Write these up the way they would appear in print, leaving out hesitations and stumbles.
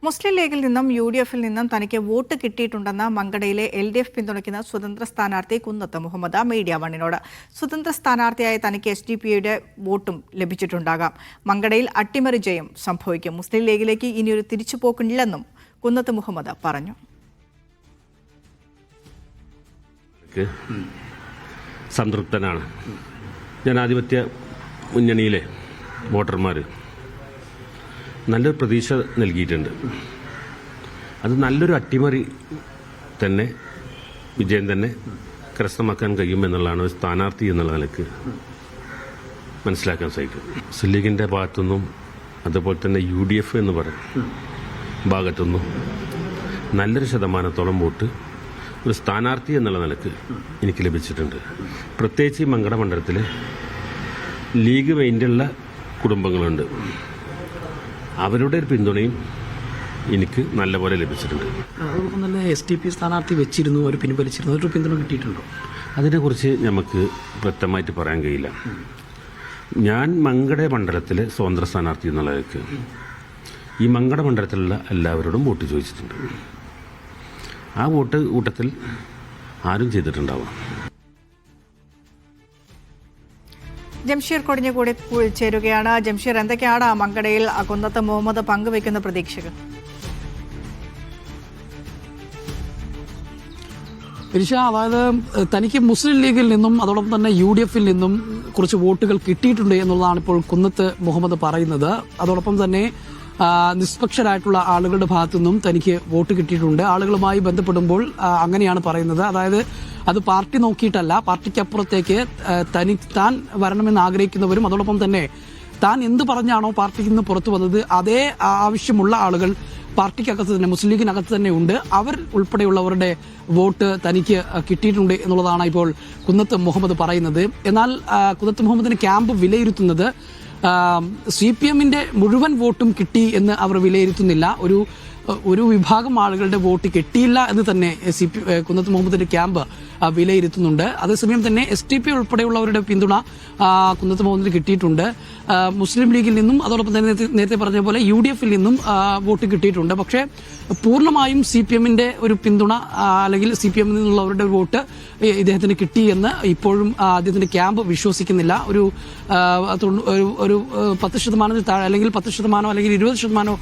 മുസ്ലിം ലീഗിൽ നിന്നും UDF-ൽ നിന്നും തനിക്ക് വോട്ട് കിട്ടിയിട്ടുണ്ടെന്ന് മങ്കടയിലെ LDF പിന്തുണയ്ക്കുന്ന സ്വതന്ത്ര സ്ഥാനാർത്ഥി കുന്നത്ത് മുഹമ്മദ് മീഡിയ വണ്ണിനോട്. സ്വതന്ത്ര സ്ഥാനാർത്ഥിയായ തനിക്ക് SDP-യുടെ വോട്ടും ലഭിച്ചിട്ടുണ്ടാകാം. മങ്കടയിൽ അട്ടിമറി ജയം സംഭവിക്കും. മുസ്ലിം ലീഗിലേക്ക് ഇനിയൊരു തിരിച്ചുപോക്കില്ലെന്നും കുന്നത്ത് മുഹമ്മദ് പറഞ്ഞു. സംതൃപ്തനാണ്. ജനാധിപത്യ മുന്നണിയിലെ വോട്ടർമാർ നല്ലൊരു പ്രതീക്ഷ നൽകിയിട്ടുണ്ട്. അത് നല്ലൊരു അട്ടിമറി തന്നെ വിജയം തന്നെ കരസ്ഥമാക്കാൻ കഴിയുമെന്നുള്ളതാണ് ഒരു സ്ഥാനാർത്ഥി എന്നുള്ള നിലക്ക് മനസ്സിലാക്കാൻ സാധിക്കും. മുസ്ലിം ലീഗിൻ്റെ ഭാഗത്തുനിന്നും അതുപോലെ തന്നെ UDF എന്ന് പറയും ഭാഗത്തുനിന്നും നല്ലൊരു ശതമാനത്തോളം വോട്ട് ഒരു സ്ഥാനാർത്ഥി എന്നുള്ള നിലക്ക് എനിക്ക് ലഭിച്ചിട്ടുണ്ട്. പ്രത്യേകിച്ച് ഈ മങ്കട മണ്ഡലത്തിൽ ലീഗ് മൈൻഡുള്ള കുടുംബങ്ങളുണ്ട്. അവരുടെ ഒരു പിന്തുണയും എനിക്ക് നല്ലപോലെ ലഭിച്ചിട്ടുണ്ട്. അതോടൊപ്പം തന്നെ SDP സ്ഥാനാർത്ഥി വെച്ചിരുന്നു, അവർ പിൻവലിച്ചിരുന്നു, ഒരു പിന്തുണ കിട്ടിയിട്ടുണ്ടോ? അതിനെക്കുറിച്ച് നമുക്ക് വ്യക്തമായിട്ട് പറയാൻ കഴിയില്ല. ഞാൻ മങ്കട മണ്ഡലത്തിലെ സ്വതന്ത്ര സ്ഥാനാർത്ഥി എന്നുള്ളവർക്ക് ഈ മങ്കട മണ്ഡലത്തിലുള്ള എല്ലാവരോടും വോട്ട് ചോദിച്ചിട്ടുണ്ട്. ആ വോട്ട് കൂട്ടത്തിൽ ആരും ചെയ്തിട്ടുണ്ടാവാം. ജംഷീർ കൊടിഞ്ഞുകൂടി ചേരുകയാണ്. ജംഷീർ, എന്തൊക്കെയാണ് മങ്കടയിൽ കുന്നത്ത് മുഹമ്മദ് പങ്കുവയ്ക്കുന്ന പ്രതീക്ഷകൾ? അതായത് തനിക്ക് മുസ്ലിം ലീഗിൽ നിന്നും അതോടൊപ്പം തന്നെ UDF-ൽ നിന്നും കുറച്ച് വോട്ടുകൾ കിട്ടിയിട്ടുണ്ട് എന്നുള്ളതാണ് ഇപ്പോൾ കുന്നത്ത് മുഹമ്മദ് പറയുന്നത്. അതോടൊപ്പം തന്നെ നിഷ്പക്ഷരായിട്ടുള്ള ആളുകളുടെ ഭാഗത്തു നിന്നും തനിക്ക് വോട്ട് കിട്ടിയിട്ടുണ്ട്. ആളുകളുമായി ബന്ധപ്പെടുമ്പോൾ അങ്ങനെയാണ് പറയുന്നത്. അതായത് അത് പാർട്ടി നോക്കിയിട്ടല്ല, പാർട്ടിക്കപ്പുറത്തേക്ക് താൻ വരണമെന്ന് ആഗ്രഹിക്കുന്നവരും അതോടൊപ്പം തന്നെ താൻ എന്ത് പറഞ്ഞാണോ പാർട്ടിയിൽ നിന്ന് പുറത്തു വന്നത് അതേ ആവശ്യമുള്ള ആളുകൾ പാർട്ടിക്കകത്ത് തന്നെ മുസ്ലിം ലീഗിനകത്ത് തന്നെ ഉണ്ട്. അവർ ഉൾപ്പെടെയുള്ളവരുടെ വോട്ട് തനിക്ക് കിട്ടിയിട്ടുണ്ട് എന്നുള്ളതാണ് ഇപ്പോൾ കുന്നത്ത് മുഹമ്മദ് പറയുന്നത്. എന്നാൽ കുന്നത്ത് മുഹമ്മദിന് ക്യാമ്പ് വിലയിരുത്തുന്നത് CPM-ന്റെ മുഴുവൻ വോട്ടും കിട്ടി എന്ന് അവർ വിലയിരുത്തുന്നില്ല. ഒരു വിഭാഗം ആളുകളുടെ വോട്ട് കിട്ടിയില്ല എന്ന് തന്നെ കുന്നത്ത് മുഹമ്മദിന്റെ ക്യാമ്പ് വിലയിരുത്തുന്നുണ്ട്. അതേസമയം തന്നെ SDP ഉൾപ്പെടെയുള്ളവരുടെ പിന്തുണ കുന്നത്ത് മുഹമ്മദിന് കിട്ടിയിട്ടുണ്ട്. മുസ്ലിം ലീഗിൽ നിന്നും അതോടൊപ്പം തന്നെ നേരത്തെ പറഞ്ഞ പോലെ UDF-ൽ നിന്നും വോട്ട് കിട്ടിയിട്ടുണ്ട്. പക്ഷേ പൂർണ്ണമായും CPM-ന്റെ ഒരു പിന്തുണ അല്ലെങ്കിൽ CPM-ൽ നിന്നുള്ളവരുടെ വോട്ട് ഇദ്ദേഹത്തിന് കിട്ടിയെന്ന് ഇപ്പോഴും അദ്ദേഹത്തിന്റെ ക്യാമ്പ് വിശ്വസിക്കുന്നില്ല. ഒരു 10% താഴെ അല്ലെങ്കിൽ 10% അല്ലെങ്കിൽ 20%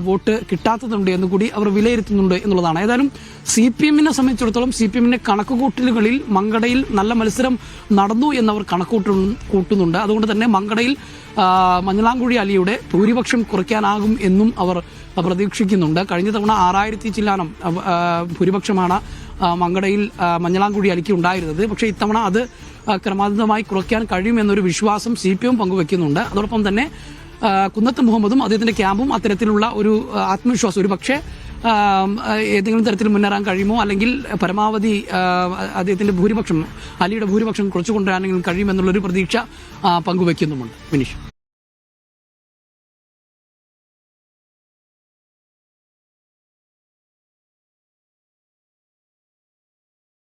വോട്ട് കിട്ടാത്തതുണ്ട് എന്ന് കൂടി അവർ വിലയിരുത്തുന്നുണ്ട് എന്നുള്ളതാണ്. ഏതായാലും CPM-നെ സംബന്ധിച്ചിടത്തോളം CPM-ന്റെ കണക്കുകൂട്ടലുകളിൽ മങ്കടയിൽ നല്ല മത്സരം നടന്നു എന്നവർ കണക്കൂട്ടുന്നുണ്ട്. അതുകൊണ്ട് തന്നെ മങ്കടയിൽ മഞ്ഞളാംകുഴി അലിയുടെ ഭൂരിപക്ഷം കുറയ്ക്കാനാകും എന്നും അവർ പ്രതീക്ഷിക്കുന്നുണ്ട്. കഴിഞ്ഞ തവണ 6000 ചില്ലാനം ഭൂരിപക്ഷമാണ് മങ്കടയിൽ മഞ്ഞളാംകുഴി അലിക്ക് ഉണ്ടായിരുന്നത്. പക്ഷേ ഇത്തവണ അത് ക്രമാതീതമായി കുറയ്ക്കാൻ കഴിയുമെന്നൊരു വിശ്വാസം CPM പങ്കുവെക്കുന്നുണ്ട്. അതോടൊപ്പം തന്നെ കുന്നത്ത് മുഹമ്മദും അദ്ദേഹത്തിന്റെ ക്യാമ്പും അത്തരത്തിലുള്ള ഒരു ആത്മവിശ്വാസം, ഒരു പക്ഷേ ഏതെങ്കിലും തരത്തിൽ മുന്നേറാൻ കഴിയുമോ അല്ലെങ്കിൽ പരമാവധി അദ്ദേഹത്തിന്റെ ഭൂരിപക്ഷം അലിയുടെ ഭൂരിപക്ഷം കുറച്ചു കൊണ്ടുവരാനെങ്കിലും കഴിയുമെന്നുള്ളൊരു പ്രതീക്ഷ പങ്കുവെക്കുന്നുമുണ്ട്. വിനീഷ്.